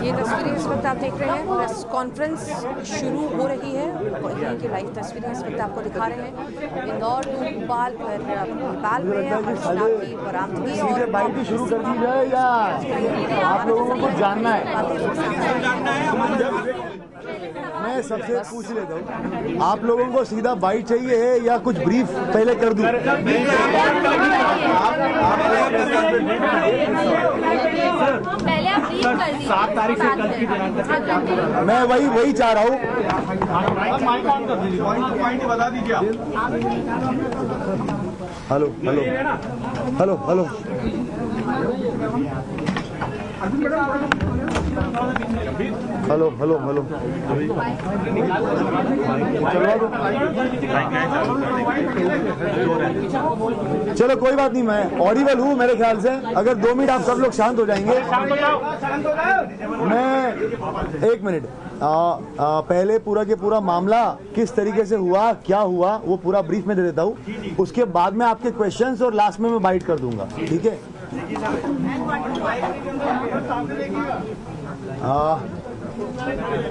ये तस्वीरें इस वक्त आप देख रहे हैं, प्रेस कॉन्फ्रेंस शुरू हो रही है। यहीं की लाइव तस्वीरें इस वक्त आपको दिखा रहे हैं। इंदौर भोपाल पर भोपाल में अर्चना की बरामदगी और बाइट शुरू कर दी जाए या आप लोगों को कुछ जानना है? मैं सबसे पूछ लेता हूँ, आप लोगों को सीधा बाइट चाहिए है या कुछ ब्रीफ पहले कर दूं? पहले आप ब्रीफ कर दीजिए। 7 तारीख से कल की दिनांक मैं वही चाह रहा हूँ। पॉइंट बता दीजिए आप। Hello hello hello hello hello hello hello चलो कोई बात नहीं, मैं ऑडिबल हूँ मेरे ख्याल से। अगर 2 मिनट आप सब लोग शांत हो जाएंगे। मैं 1 मिनट पहले पूरा के पूरा मामला किस तरीके से हुआ, क्या हुआ, वो पूरा ब्रीफ में दे देता हूँ। उसके बाद में आपके क्वेश्चंस और लास्ट में मैं बाइट कर दूंगा, ठीक है?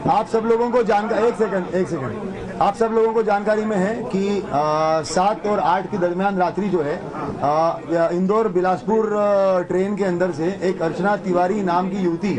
आप सब लोगों को जानकारी, एक सेकंड, आप सब लोगों को जानकारी में है कि 7 और 8 के दरमियान रात्रि जो है इंदौर बिलासपुर ट्रेन के अंदर से एक अर्चना तिवारी नाम की युवती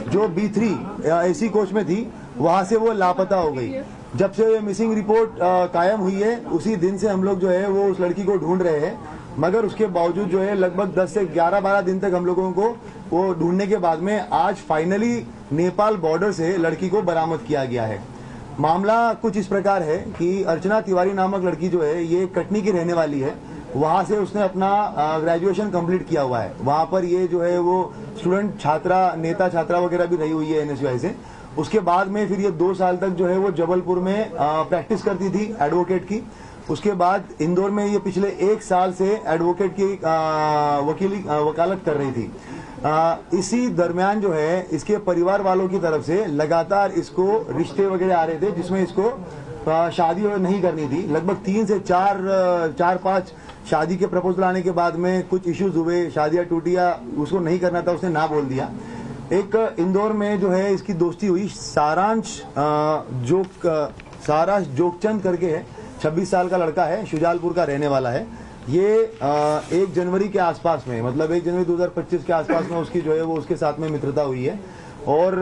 जो B3 AC कोच में थी, वहां से वो लापता हो गई। जब से ये मिसिंग रिपोर्ट कायम हुई है, उसी दिन से हम लोग जो है वो उस लड़की को ढूंढ रहे हैं। मगर उसके बावजूद जो है लगभग 10 से 11-12 दिन तक हम लोगों को वो ढूंढने के बाद में आज फाइनली नेपाल बॉर्डर से लड़की को बरामद किया गया है। मामला कुछ इस प्रकार है कि अर्चना तिवारी नामक लड़की जो है ये कटनी की रहने वाली है। वहां से उसने अपना ग्रेजुएशन कंप्लीट किया हुआ है। वहां पर ये जो है वो स्टूडेंट छात्रा, नेता छात्रा वगैरह भी रही हुई है NSUI से। उसके बाद में फिर ये 2 साल तक जो है वो जबलपुर में प्रैक्टिस करती थी एडवोकेट की। उसके बाद इंदौर में ये पिछले 1 साल से एडवोकेट की वकालत कर रही थी। इसी दरमियान जो है इसके परिवार वालों की तरफ से लगातार इसको रिश्ते वगैरह आ रहे थे जिसमें इसको शादी नहीं करनी थी। लगभग 3 से 4-5 शादी के प्रपोजल आने के बाद में कुछ इश्यूज हुए, शादियां टूटी या उसको नहीं करना था, उसने ना बोल दिया। एक इंदौर में जो है इसकी दोस्ती हुई सारांश जोगचंद करके है, 26 साल का लड़का है, शुजालपुर का रहने वाला है। ये 1 जनवरी के आसपास में, मतलब 1 जनवरी 2025 के आसपास में उसकी जो है वो उसके साथ में मित्रता हुई है। और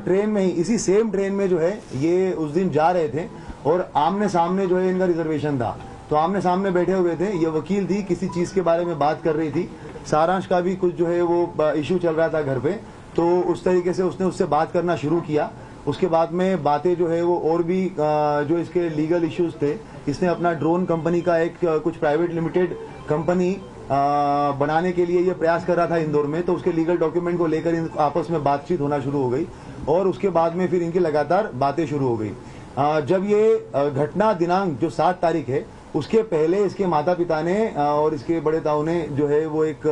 ट्रेन में ही, इसी सेम ट्रेन में जो है ये उस दिन जा रहे थे और आमने सामने जो है इनका रिजर्वेशन था, तो आमने सामने बैठे हुए थे। ये वकील थी, किसी चीज के बारे में बात कर रही थी। सारांश का भी कुछ जो है वो इश्यू चल रहा था घर पे, तो उस तरीके से उसने उससे बात करना शुरू किया। उसके बाद में बातें जो है वो और भी जो इसके लीगल इश्यूज थे, इसने अपना ड्रोन कंपनी का एक कुछ प्राइवेट लिमिटेड कंपनी बनाने के लिए ये प्रयास कर रहा था इंदौर में, तो उसके लीगल डॉक्यूमेंट को लेकर आपस में बातचीत होना शुरू हो गई और उसके बाद में फिर इनकी लगातार बातें शुरू हो गई। जब ये घटना दिनांक जो 7 तारीख है, उसके पहले इसके माता पिता ने और इसके बड़े ताऊ ने जो है वो एक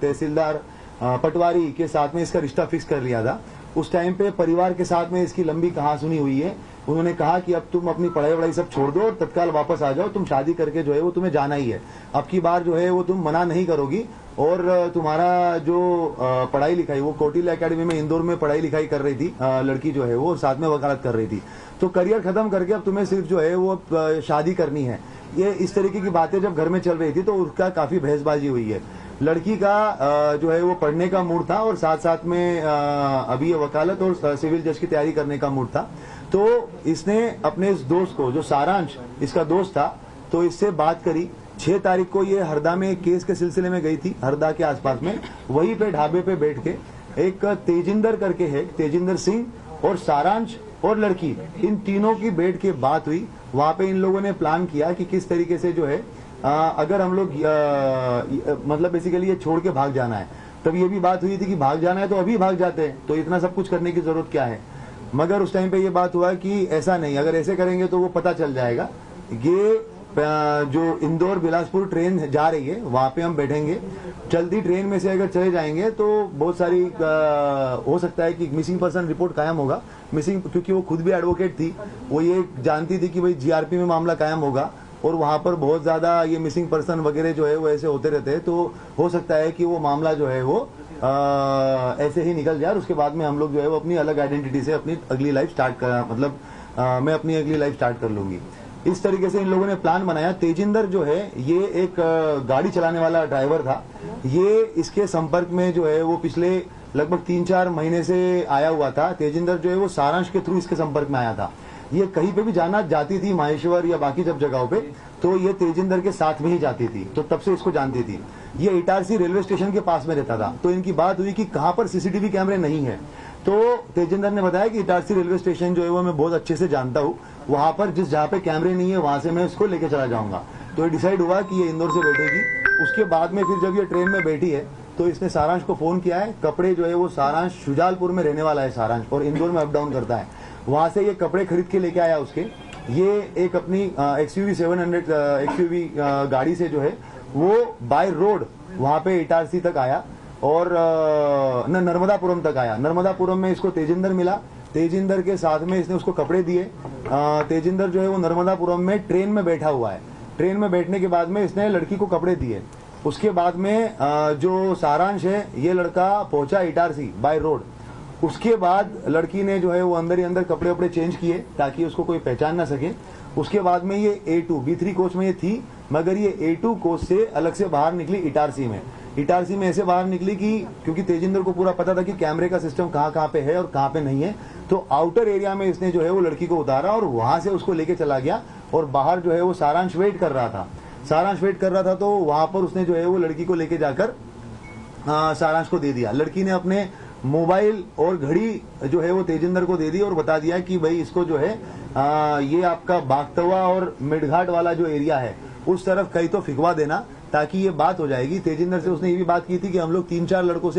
तहसीलदार पटवारी के साथ में इसका रिश्ता फिक्स कर लिया था। उस टाइम पे परिवार के साथ में इसकी लंबी कहासुनी हुई है। उन्होंने कहा कि अब तुम अपनी पढ़ाई वढ़ाई सब छोड़ दो और तत्काल वापस आ जाओ, तुम शादी करके जो है वो तुम्हें जाना ही है। अब की बार जो है वो तुम मना नहीं करोगी और तुम्हारा जो पढ़ाई लिखाई, वो कौटिल्य एकेडमी में इंदौर में पढ़ाई लिखाई कर रही थी लड़की जो है वो, साथ में वकालत कर रही थी, तो करियर खत्म करके अब तुम्हें सिर्फ जो है वो शादी करनी है। ये इस तरीके की बातें जब घर में चल रही थी तो उसका काफी बहसबाजी हुई है। लड़की का जो है वो पढ़ने का मूड था और साथ साथ में अभी वकालत और सिविल जज की तैयारी करने का मूड था। तो इसने अपने इस दोस्त को, जो सारांश इसका दोस्त था, तो इससे बात करी। 6 तारीख को ये हरदा में एक केस के सिलसिले में गई थी, हरदा के आसपास में। वहीं पे ढाबे पे बैठ के एक तेजिंदर करके है, तेजिंदर सिंह और सारांश और लड़की, इन तीनों की बैठ के बात हुई। वहां पे इन लोगों ने प्लान किया कि किस तरीके से जो है अगर हम लोग मतलब बेसिकली ये छोड़ के भाग जाना है। तब ये भी बात हुई थी कि भाग जाना है तो अभी भाग जाते हैं, तो इतना सब कुछ करने की जरूरत क्या है। मगर उस टाइम पे ये बात हुआ कि ऐसा नहीं, अगर ऐसे करेंगे तो वो पता चल जाएगा। ये जो इंदौर बिलासपुर ट्रेन जा रही है वहां पे हम बैठेंगे, चलती ट्रेन में से अगर चले जाएंगे तो बहुत सारी हो सकता है कि मिसिंग पर्सन रिपोर्ट कायम होगा। मिसिंग, क्योंकि वो खुद भी एडवोकेट थी, वो ये जानती थी कि भाई GRP में मामला कायम होगा और वहां पर बहुत ज्यादा ये मिसिंग पर्सन वगैरह जो है वो ऐसे होते रहते हैं, तो हो सकता है कि वो मामला जो है वो ऐसे ही निकल जाए और उसके बाद में हम लोग जो है वो अपनी अलग आइडेंटिटी से अपनी अगली लाइफ स्टार्ट कर, मतलब मैं अपनी अगली लाइफ स्टार्ट कर लूंगी। इस तरीके से इन लोगों ने प्लान बनाया। तेजिंदर जो है ये एक गाड़ी चलाने वाला ड्राइवर था। ये इसके संपर्क में जो है वो पिछले लगभग 3-4 महीने से आया हुआ था। तेजिंदर जो है वो सारांश के थ्रू इसके संपर्क में आया था। ये कहीं पे भी जाना जाती थी, माहेश्वर या बाकी जब जगहों पे, तो ये तेजिंदर के साथ में ही जाती थी, तो तब से इसको जानती थी। ये इटारसी रेलवे स्टेशन के पास में रहता था, तो इनकी बात हुई कि कहां पर सीसीटीवी कैमरे नहीं है। तो तेजिंदर ने बताया कि इटारसी रेलवे स्टेशन जो है वो मैं बहुत अच्छे से जानता हूँ, वहां पर जहाँ पे कैमरे नहीं है वहां से मैं इसको लेके चला जाऊंगा। तो ये डिसाइड हुआ कि ये इंदौर से बैठेगी। उसके बाद में फिर जब ये ट्रेन में बैठी है तो इसने सारांश को फोन किया है। कपड़े जो है वो सारांश शुजालपुर में रहने वाला है सारांश, और इंदौर में अप डाउन करता है। वहां से ये कपड़े खरीद के लेके आया उसके। ये एक अपनी XUV 700 XUV गाड़ी से जो है वो बाय रोड वहां पे इटारसी तक आया और नर्मदापुरम तक आया। नर्मदापुरम में इसको तेजिंदर मिला। तेजिंदर के साथ में इसने उसको कपड़े दिए। तेजिंदर जो है वो नर्मदापुरम में ट्रेन में बैठा हुआ है। ट्रेन में बैठने के बाद में इसने लड़की को कपड़े दिए। उसके बाद में जो सारांश है ये लड़का पहुंचा इटारसी बाय रोड। उसके बाद लड़की ने जो है वो अंदर ही अंदर कपड़े वपड़े चेंज किए ताकि उसको कोई पहचान ना सके। उसके बाद में ये A2 B3 कोच में ये थी, मगर ये A2 कोच से अलग से बाहर निकली इटारसी में। इटारसी में ऐसे बाहर निकली कि क्योंकि तेजिंदर को पूरा पता था कि कैमरे का सिस्टम कहाँ पे है और कहाँ पे नहीं है, तो आउटर एरिया में इसने जो है वो लड़की को उतारा और वहां से उसको लेके चला गया। और बाहर जो है वो सारांश वेट कर रहा था। सारांश वेट कर रहा था, तो वहां पर उसने जो है वो लड़की को लेके जाकर सारांश को दे दिया। लड़की ने अपने मोबाइल और घड़ी जो है वो तेजिंदर को दे दी और बता दिया कि भाई इसको जो है ये आपका बागतवा और मिडघाट वाला जो एरिया है उस तरफ कहीं तो फिकवा देना, ताकि ये बात हो जाएगी। तेजिंदर से उसने ये भी बात की थी कि हम लोग 3-4 लड़कों से